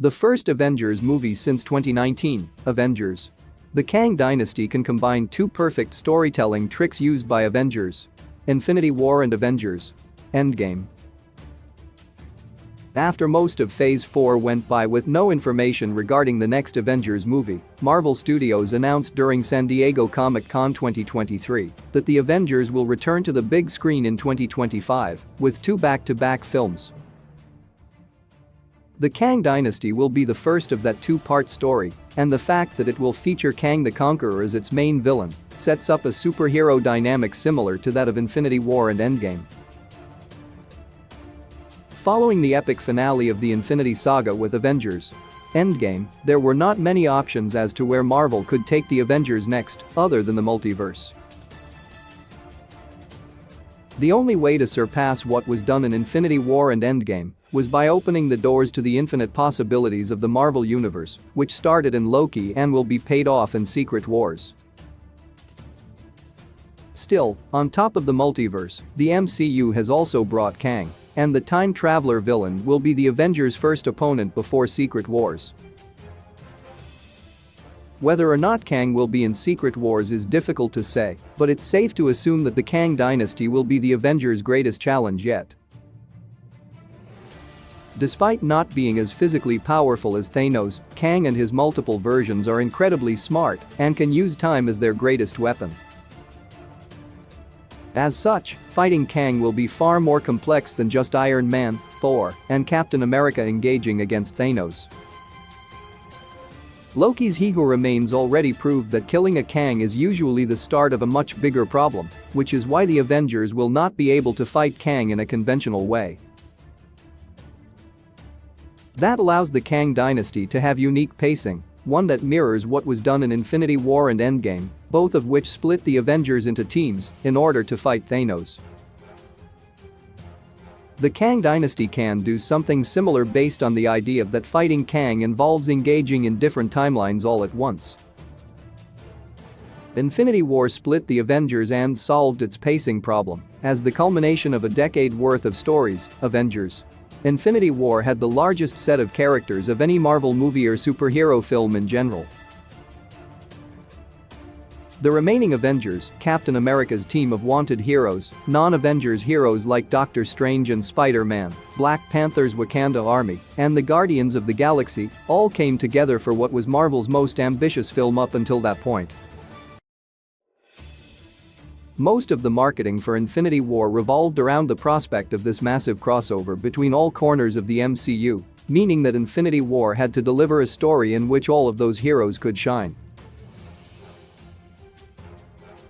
The first Avengers movie since 2019, Avengers. The Kang Dynasty can combine two perfect storytelling tricks used by Avengers: Infinity War and Avengers Endgame. After most of Phase 4 went by with no information regarding the next Avengers movie, Marvel Studios announced during San Diego Comic-Con 2023 that the Avengers will return to the big screen in 2025 with two back-to-back films. The Kang Dynasty will be the first of that two-part story, and the fact that it will feature Kang the Conqueror as its main villain sets up a superhero dynamic similar to that of Infinity War and Endgame. Following the epic finale of the Infinity Saga with Avengers Endgame, there were not many options as to where Marvel could take the Avengers next, other than the multiverse. The only way to surpass what was done in Infinity War and Endgame was by opening the doors to the infinite possibilities of the Marvel Universe, which started in Loki and will be paid off in Secret Wars. Still, on top of the multiverse, the MCU has also brought Kang, and the time traveler villain will be the Avengers' first opponent before Secret Wars. Whether or not Kang will be in Secret Wars is difficult to say, but it's safe to assume that the Kang Dynasty will be the Avengers' greatest challenge yet. Despite not being as physically powerful as Thanos, Kang and his multiple versions are incredibly smart and can use time as their greatest weapon. As such, fighting Kang will be far more complex than just Iron Man, Thor, and Captain America engaging against Thanos. Loki's He Who Remains already proved that killing a Kang is usually the start of a much bigger problem, which is why the Avengers will not be able to fight Kang in a conventional way. That allows the Kang Dynasty to have unique pacing, one that mirrors what was done in Infinity War and Endgame, both of which split the Avengers into teams in order to fight Thanos. The Kang Dynasty can do something similar based on the idea that fighting Kang involves engaging in different timelines all at once. Infinity War split the Avengers and solved its pacing problem as the culmination of a decade worth of stories, Avengers Infinity War had the largest set of characters of any Marvel movie or superhero film in general. The remaining Avengers, Captain America's team of wanted heroes, non-Avengers heroes like Doctor Strange and Spider-Man, Black Panther's Wakanda Army, and the Guardians of the Galaxy, all came together for what was Marvel's most ambitious film up until that point. Most of the marketing for Infinity War revolved around the prospect of this massive crossover between all corners of the MCU, meaning that Infinity War had to deliver a story in which all of those heroes could shine.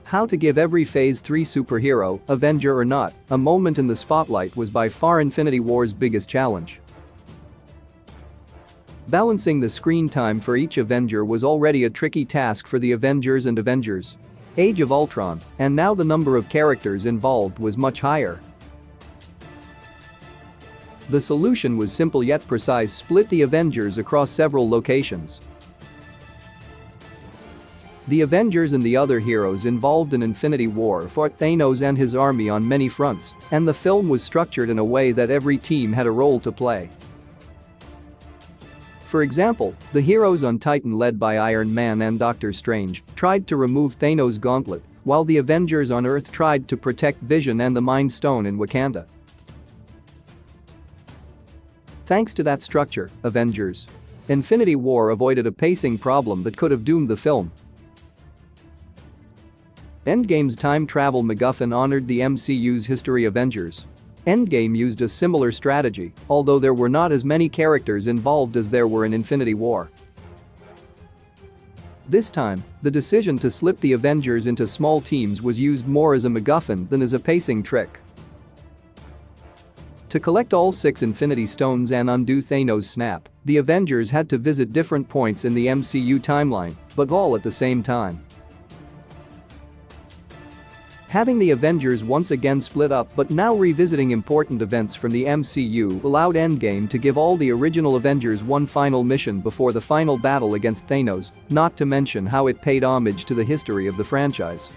How to give every Phase 3 superhero, Avenger or not, a moment in the spotlight was by far Infinity War's biggest challenge. Balancing the screen time for each Avenger was already a tricky task for the Avengers and Avengers Age of Ultron, and now the number of characters involved was much higher. The solution was simple yet precise: split the Avengers across several locations. The Avengers and the other heroes involved in Infinity War fought Thanos and his army on many fronts, and the film was structured in a way that every team had a role to play. For example, the heroes on Titan led by Iron Man and Doctor Strange tried to remove Thanos' gauntlet, while the Avengers on Earth tried to protect Vision and the Mind Stone in Wakanda. Thanks to that structure, Avengers Infinity War avoided a pacing problem that could have doomed the film. Endgame's time travel MacGuffin honored the MCU's history. Avengers Endgame used a similar strategy, although there were not as many characters involved as there were in Infinity War. This time, the decision to split the Avengers into small teams was used more as a MacGuffin than as a pacing trick. To collect all 6 Infinity Stones and undo Thanos' snap, the Avengers had to visit different points in the MCU timeline, but all at the same time. Having the Avengers once again split up but now revisiting important events from the MCU allowed Endgame to give all the original Avengers one final mission before the final battle against Thanos, not to mention how it paid homage to the history of the franchise.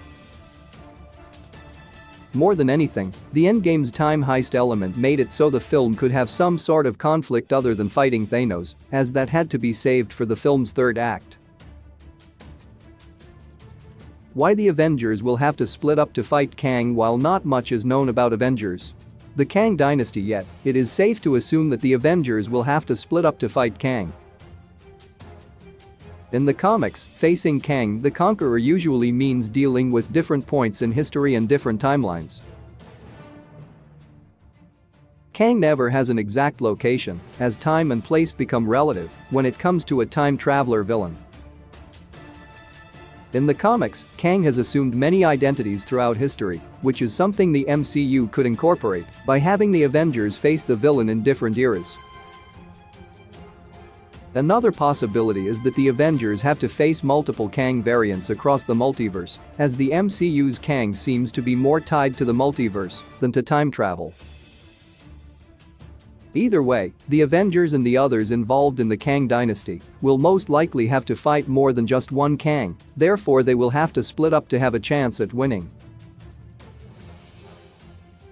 More than anything, the Endgame's time heist element made it so the film could have some sort of conflict other than fighting Thanos, as that had to be saved for the film's third act. Why the Avengers will have to split up to fight Kang. While not much is known about Avengers, the Kang Dynasty yet, it is safe to assume that the Avengers will have to split up to fight Kang. In the comics, facing Kang the Conqueror usually means dealing with different points in history and different timelines. Kang never has an exact location, as time and place become relative when it comes to a time traveler villain. In the comics, Kang has assumed many identities throughout history, which is something the MCU could incorporate by having the Avengers face the villain in different eras. Another possibility is that the Avengers have to face multiple Kang variants across the multiverse, as the MCU's Kang seems to be more tied to the multiverse than to time travel. Either way, the Avengers and the others involved in the Kang Dynasty will most likely have to fight more than just one Kang, therefore they will have to split up to have a chance at winning.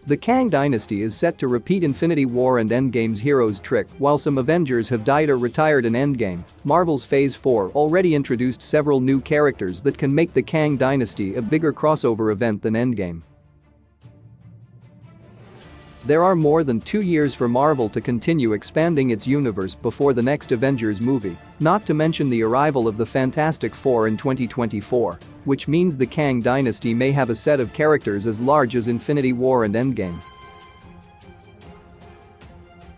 The Kang Dynasty is set to repeat Infinity War and Endgame's hero's trick. While some Avengers have died or retired in Endgame, Marvel's Phase 4 already introduced several new characters that can make the Kang Dynasty a bigger crossover event than Endgame. There are more than 2 years for Marvel to continue expanding its universe before the next Avengers movie, not to mention the arrival of the Fantastic Four in 2024, which means the Kang Dynasty may have a set of characters as large as Infinity War and Endgame.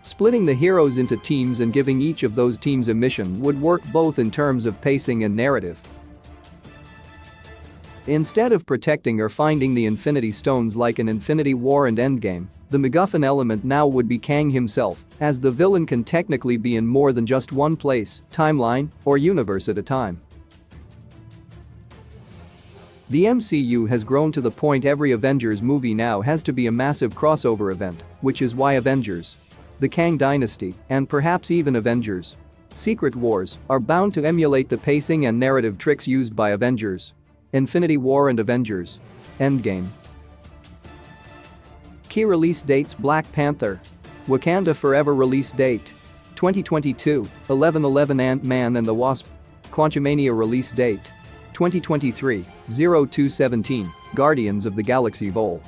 Splitting the heroes into teams and giving each of those teams a mission would work both in terms of pacing and narrative. Instead of protecting or finding the Infinity Stones like in Infinity War and Endgame, the MacGuffin element now would be Kang himself, as the villain can technically be in more than just one place, timeline, or universe at a time. The MCU has grown to the point every Avengers movie now has to be a massive crossover event, which is why Avengers, the Kang Dynasty, and perhaps even Avengers Secret Wars are bound to emulate the pacing and narrative tricks used by Avengers Infinity War and Avengers Endgame. Key release dates: Black Panther, Wakanda Forever release date 2022, 11/11 Ant-Man and the Wasp, Quantumania release date 2023, 02/17, Guardians of the Galaxy Vol.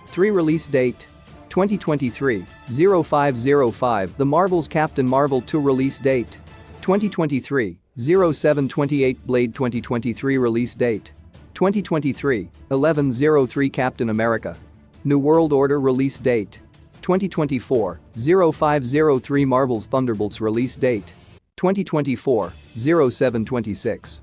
3 release date 2023, 05/05 The Marvel's Captain Marvel 2 release date 2023, 07/28 Blade 2023 release date 2023, 11/03 Captain America New World Order release date 2024, 05/03 Marvel's Thunderbolts release date 2024, 07/26